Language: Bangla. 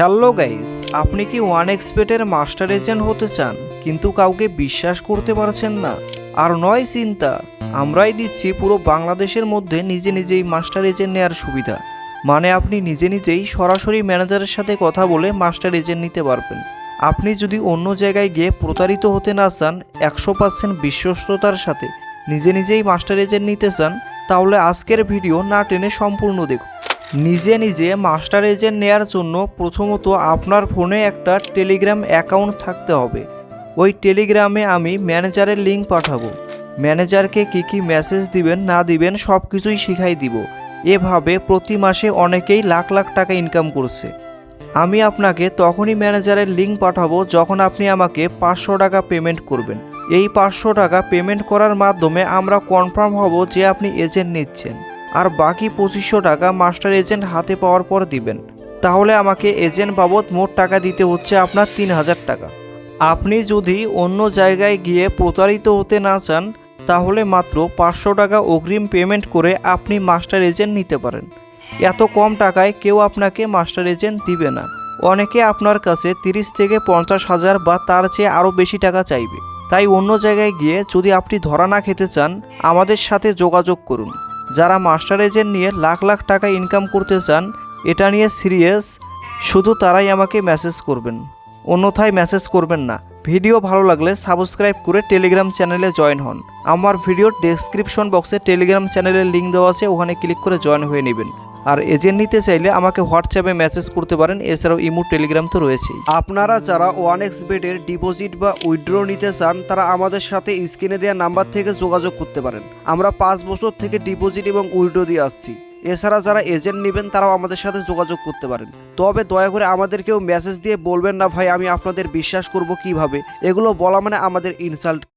হ্যালো গাইস, আপনি কি ওয়ানএক্সবেটের মাস্টার এজেন্ট হতে চান কিন্তু কাউকে বিশ্বাস করতে পারছেন না? আর নয় চিন্তা, আমরাই দিচ্ছি পুরো বাংলাদেশের মধ্যে নিজে নিজেই মাস্টার এজেন্ট নেওয়ার সুবিধা। মানে আপনি নিজে নিজেই সরাসরি ম্যানেজারের সাথে কথা বলে মাস্টার এজেন্ট নিতে পারবেন। আপনি যদি অন্য জায়গায় গিয়ে প্রতারিত হতে না চান, 100% বিশ্বস্ততার সাথে নিজে নিজেই মাস্টার এজেন্ট নিতে চান, তাহলে আজকের ভিডিও না টেনে সম্পূর্ণ দেখুন। নিজে নিজে মাস্টার এজেন্ট নেয়ার জন্য প্রথমত আপনার ফোনে একটা টেলিগ্রাম অ্যাকাউন্ট থাকতে হবে। ওই টেলিগ্রামে আমি ম্যানেজারের লিঙ্ক পাঠাবো। ম্যানেজারকে কী মেসেজ দিবেন না দিবেন সব কিছুই শিখাই দিব। এভাবে প্রতি মাসে অনেকেই লাখ লাখ টাকা ইনকাম করছে। আমি আপনাকে তখনই ম্যানেজারের লিঙ্ক পাঠাবো যখন আপনি আমাকে 500 টাকা পেমেন্ট করবেন। এই 500 টাকা পেমেন্ট করার মাধ্যমে আমরা কনফার্ম হব যে আপনি এজেন্ট নিচ্ছেন, আর বাকি 2500 টাকা মাস্টার এজেন্ট হাতে পাওয়ার পর দিবেন। তাহলে আমাকে এজেন্ট বাবদ মোট টাকা দিতে হচ্ছে আপনার 3000 টাকা। আপনি যদি অন্য জায়গায় গিয়ে প্রতারিত হতে না চান, তাহলে মাত্র 500 টাকা অগ্রিম পেমেন্ট করে আপনি মাস্টার এজেন্ট নিতে পারেন। এত কম টাকায় কেউ আপনাকে মাস্টার এজেন্ট দিবে না। অনেকে আপনার কাছে 30 থেকে 50,000 বা তার চেয়ে আরও বেশি টাকা চাইবে। তাই অন্য জায়গায় গিয়ে যদি আপনি ধরা না খেতে চান, আমাদের সাথে যোগাযোগ করুন। যারা মাস্টার এজেন্ট নিয়ে লাখ লাখ টাকা ইনকাম করতে চান, এটা নিয়ে সিরিয়াস, শুধু তারাই আমাকে মেসেজ করবেন, অন্যথায় মেসেজ করবেন না। ভিডিও ভালো লাগলে সাবস্ক্রাইব করে টেলিগ্রাম চ্যানেলে জয়েন হন। আমার ভিডিওর ডেসক্রিপশন বক্সে টেলিগ্রাম চ্যানেলের লিঙ্ক দেওয়া আছে, ওখানে ক্লিক করে জয়েন হয়ে নেবেন। আর এজেন্ট নিতে চাইলে আমাকে হোয়াটসঅ্যাপে মেসেজ করতে পারেন, এছাড়াও ইমো টেলিগ্রাম তো রয়েছেই। আপনারা যারা ওয়ানএক্সবেটের ডিপোজিট বা উইথড্র নিতে চান, তারা আমাদের সাথে স্ক্রিনে দেওয়া নাম্বার থেকে যোগাযোগ করতে পারেন। আমরা 5 বছর থেকে ডিপোজিট এবং উইথড্র দিয়ে আসছি। এছাড়া যারা এজেন্ট নেবেন তারাও আমাদের সাথে যোগাযোগ করতে পারেন। তবে দয়া করে আমাদেরকেও মেসেজ দিয়ে বলবেন না ভাই আমি আপনাদের বিশ্বাস করব কিভাবে। এগুলো বলা মানে আমাদের ইনসাল্ট।